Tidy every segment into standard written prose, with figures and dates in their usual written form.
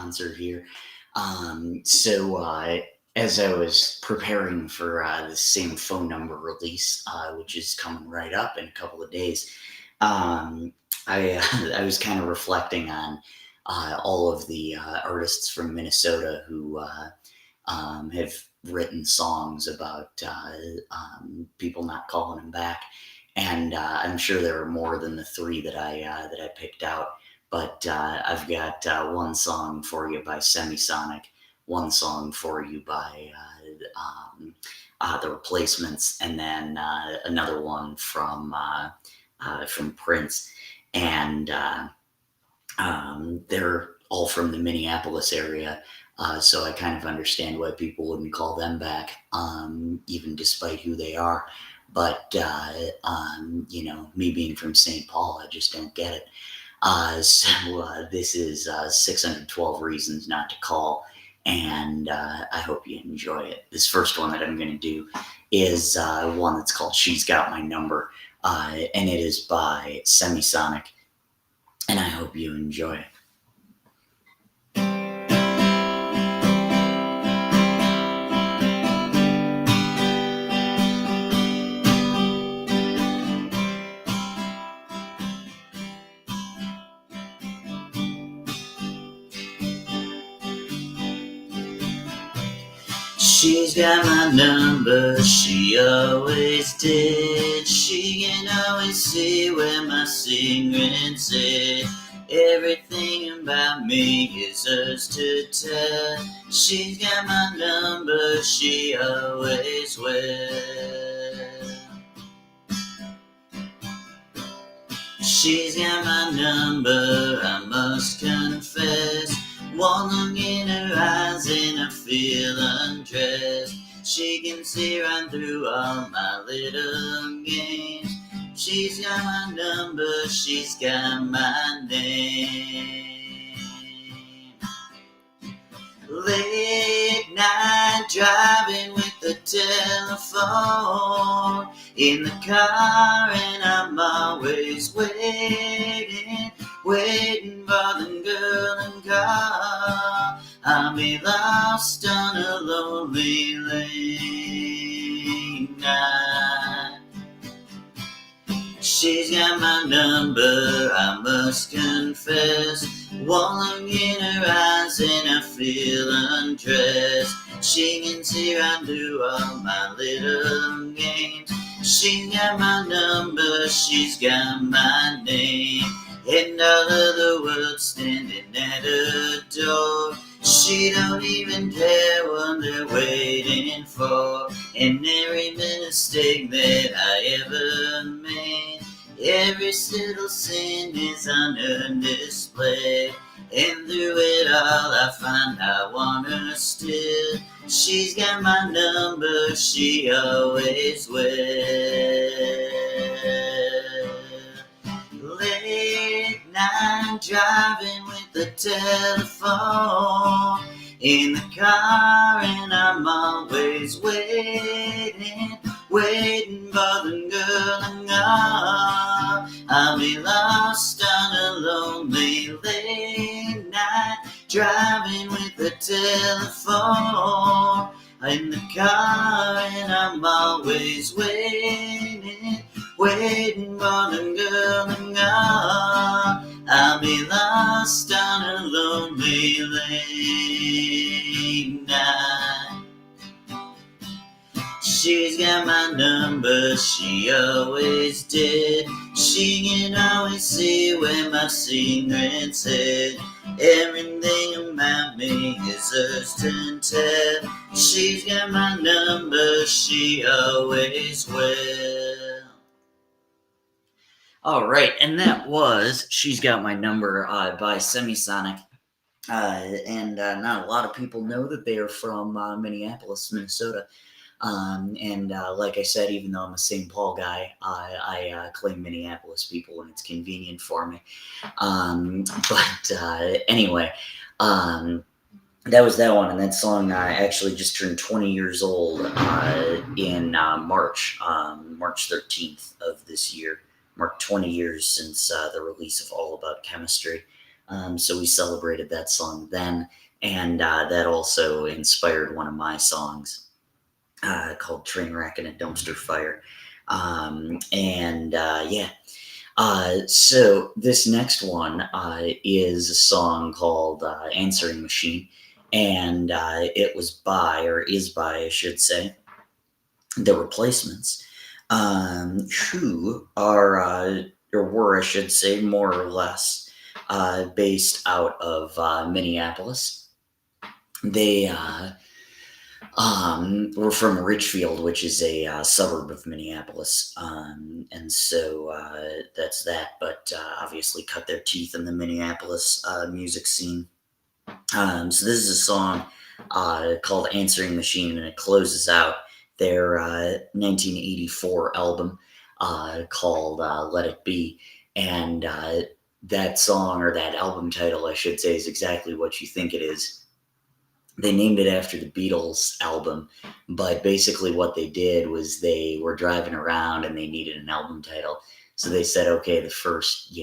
concert here. As I was preparing for the same phone number release, which is coming right up in a couple of days, um, I was kind of reflecting on all of the artists from Minnesota who have written songs about people not calling them back, and I'm sure there are more than the three that I picked out. But I've got one song for you by Semisonic, one song for you by the Replacements, and then another one from Prince, and they're all from the Minneapolis area. So I kind of understand why people wouldn't call them back, even despite who they are. But me being from St. Paul, I just don't get it. This is 612 Reasons Not to Call, and I hope you enjoy it. This first one that I'm going to do is one that's called She's Got My Number, and it is by Semisonic, and I hope you enjoy it. She's got my number, she always did. She can always see where my secrets is. Everything about me is hers to tell. She's got my number, she always will. She's got my number, I must confess. One look in her eyes and I feel undressed. She can see right through all my little games. She's got my number, she's got my name. Late night driving with the telephone in the car, and I'm always waiting for the girl and car. I'll be lost on a lonely lane night. She's got my number, I must confess. One look in her eyes and I feel undressed. She can see right through all my little games. She's got my number, she's got my name. And all of the world standing at her door. She don't even care what they're waiting for. And every mistake that I ever made, every little sin is on her display. And through it all I find I want her still. She's got my number, she always will. Late night driving with the telephone in the car, and I'm always waiting for the girl and God. I'll be lost on a lonely late night driving with the telephone in the car, and I'm always waiting for the girl and God. I'll be lost on a lonely late night. She's got my number, she always did. She can always see where my secrets hid. Everything about me is hers to tell. She's got my number, she always will. All right, and that was She's Got My Number by Semisonic. And not a lot of people know that they are from Minneapolis, Minnesota. Like I said, even though I'm a St. Paul guy, I claim Minneapolis people when it's convenient for me. Anyway, that was that one. And that song actually just turned 20 years old in March 13th of this year. Marked 20 years since the release of All About Chemistry. So we celebrated that song then, and that also inspired one of my songs called Trainwreck and a Dumpster Fire. And yeah, so this next one is a song called Answering Machine, and it was by, or is by, I should say, The Replacements, who are, or were, I should say, more or less based out of Minneapolis. They we're from Ridgefield, which is a suburb of Minneapolis, and so that's that. But obviously, cut their teeth in the Minneapolis music scene. So this is a song called "Answering Machine," and it closes out their 1984 album called "Let It Be," and that song, or that album title, I should say, is exactly what you think it is. They named it after the Beatles album, but basically what they did was they were driving around and they needed an album title. So they said, okay, the first,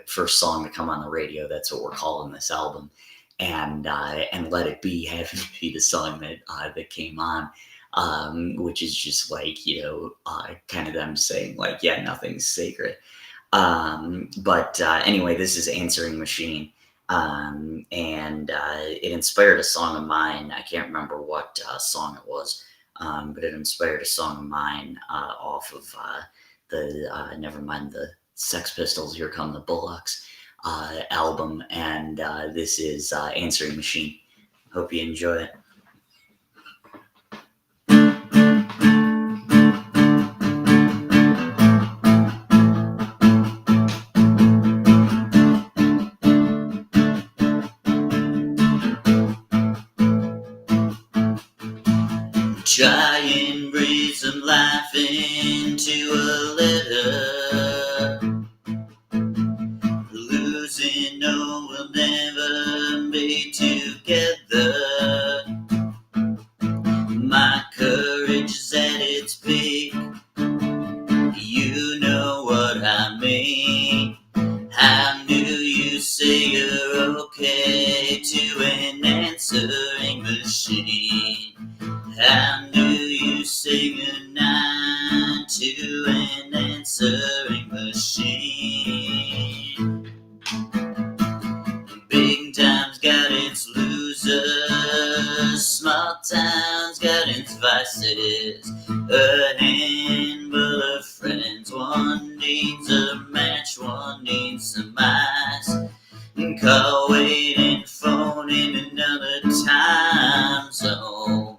first song to come on the radio, that's what we're calling this album. And Let It Be happened to be the song that came on, which is just like, kind of them saying like, yeah, nothing's sacred. But anyway, this is Answering Machine. And it inspired a song of mine. I can't remember what song it was, but it inspired a song of mine off of never mind, the Sex Pistols, Here Come the Bullocks album. And this is Answering Machine. Hope you enjoy it. Try and breathe some life into a letter. Losing, no, we'll never be together. My courage is at its peak. You know what I mean. How do you say you're okay to an answering machine? How do you say goodnight to an answering machine? Big time's got its losers, small town's got its vices. A handful of friends, one needs a match, one needs some ice. Call, wait, and phone in another time zone.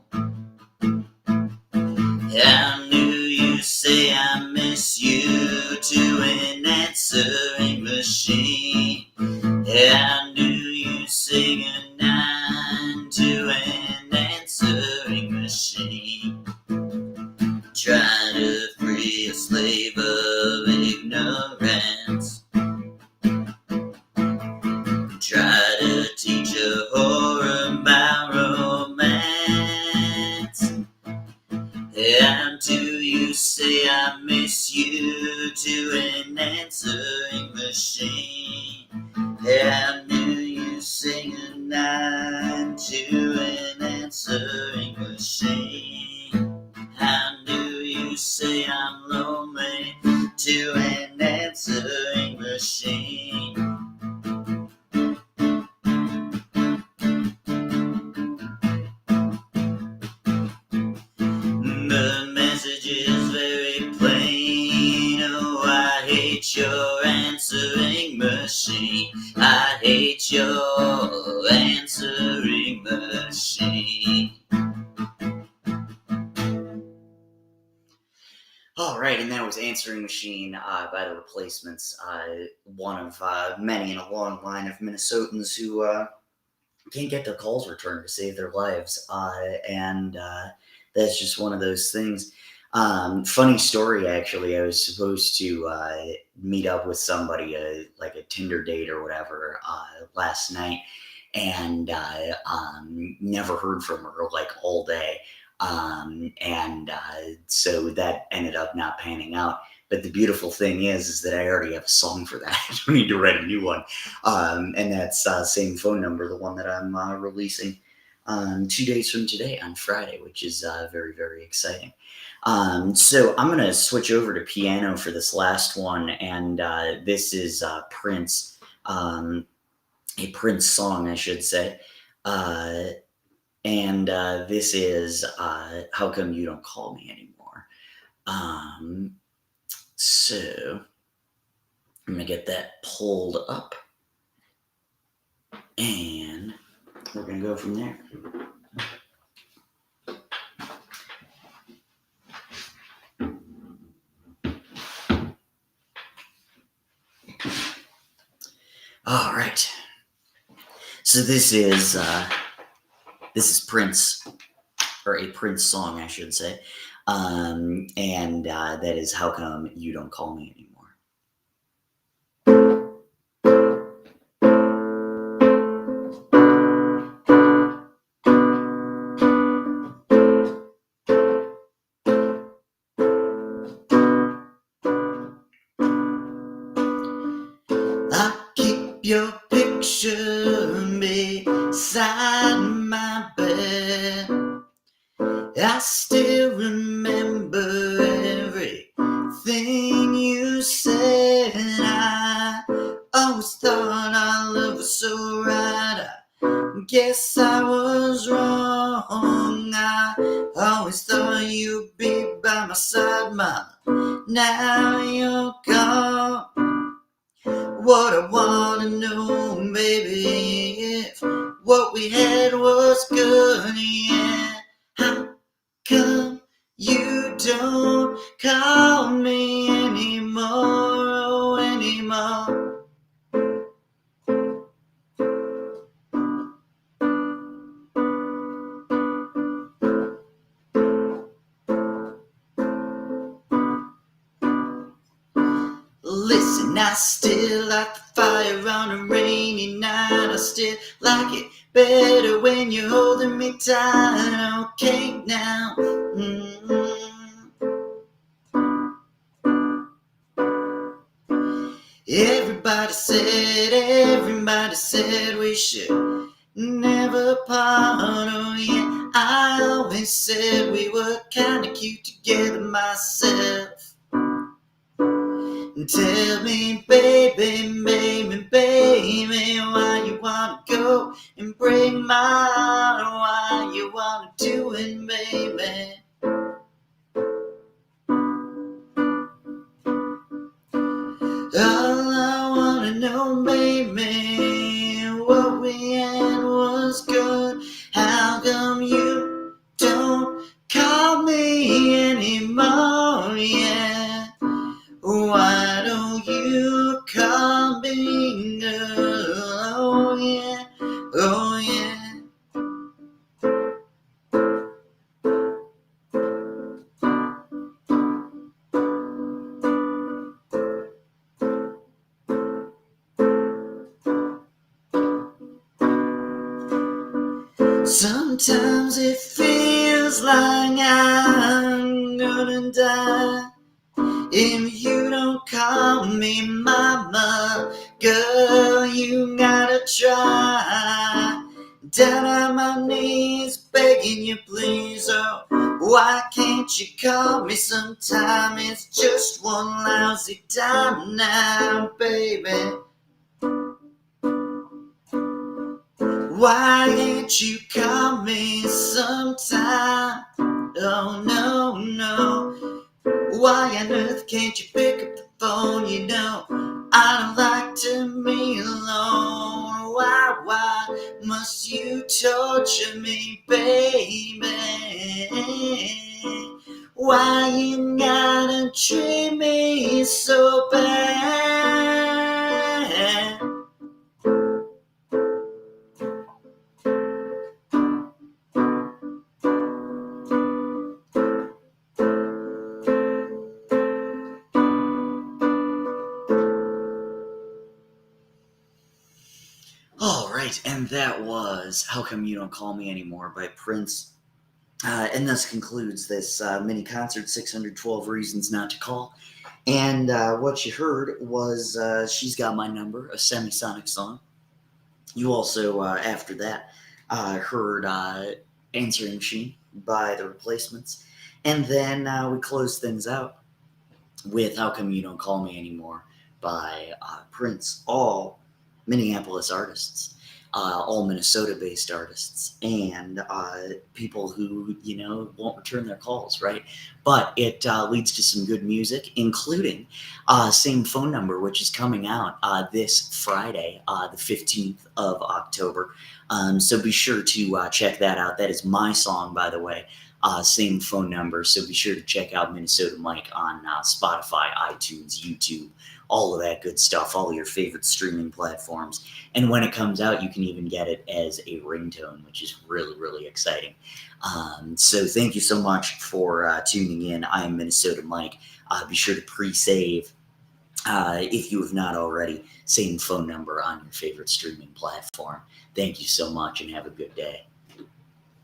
How do you say I miss you to an answering machine? How do you say goodnight to an answering machine? Try to free a slave of ignorance. Try to teach a whore about romance. How do you say I miss you to an answering machine? How do you say goodnight to an answering machine? How do you say I'm lonely to an answering machine? The message is very plain. Oh, I hate your answering machine. I hate your answering machine. All right, and that was Answering Machine by The Replacements, one of many in a long line of Minnesotans who can't get their calls returned to save their lives. And that's just one of those things. Funny story, actually. I was supposed to meet up with somebody, like a Tinder date or whatever, last night, and never heard from her like all day. And so that ended up not panning out. But the beautiful thing is that I already have a song for that. I don't need to write a new one. And that's same phone number, the one that I'm releasing 2 days from today on Friday, which is very, very exciting. So I'm going to switch over to piano for this last one. And this is Prince, a Prince song, I should say. And this is How Come You Don't Call Me Anymore? So I'm going to get that pulled up. And we're going to go from there. All right. So this is Prince, or a Prince song, I should say. And that is How Come You Don't Call Me Anymore. I keep your picture beside my bed. I still remember everything you said. I always thought our love was so right. I guess I was wrong. I always thought you'd be by my side, Mama. Now you're gone. What I wanna know, baby, if what we had was good, yeah. How come you don't call me anymore, oh, anymore? Listen, I still like the fire on a rainy night. I still like it better when you're holding me tight. Okay now. Everybody said we should never part. Oh yeah, I always said we were kinda cute together myself. Tell me, baby, why you wanna go and break my heart? Why you wanna do it, baby? All I wanna know, baby, what we had was good. How come you don't call me anymore? Yeah. Why don't you call me, girl? Oh yeah, oh yeah. Sometimes it feels like I'm gonna die if you don't call me mama. Girl, you gotta try. Down on my knees begging you please, oh, why can't you call me sometime? It's just one lousy time now, baby. Why can't you call me sometime? Oh no, no. Why on earth can't you pick up the phone? You know I don't like to be alone. Why must you torture me, baby? Why you gotta treat me so bad? All right, and that was How Come You Don't Call Me Anymore by Prince. And thus concludes this mini concert, 612 Reasons Not to Call. And what you heard was She's Got My Number, a Semisonic song. You also, after that, heard Answering Machine by The Replacements. And then we closed things out with How Come You Don't Call Me Anymore by Prince, all Minneapolis artists, all Minnesota-based artists, and people who, won't return their calls, right? But it leads to some good music, including Same Phone Number, which is coming out this Friday, the 15th of October. So be sure to check that out. That is my song, by the way. Same phone number. So be sure to check out Minnesota Mike on Spotify, iTunes, YouTube, all of that good stuff, all your favorite streaming platforms. And when it comes out, you can even get it as a ringtone, which is really, really exciting. So thank you so much for tuning in. I am Minnesota Mike. Be sure to pre-save, if you have not already, same phone number on your favorite streaming platform. Thank you so much and have a good day.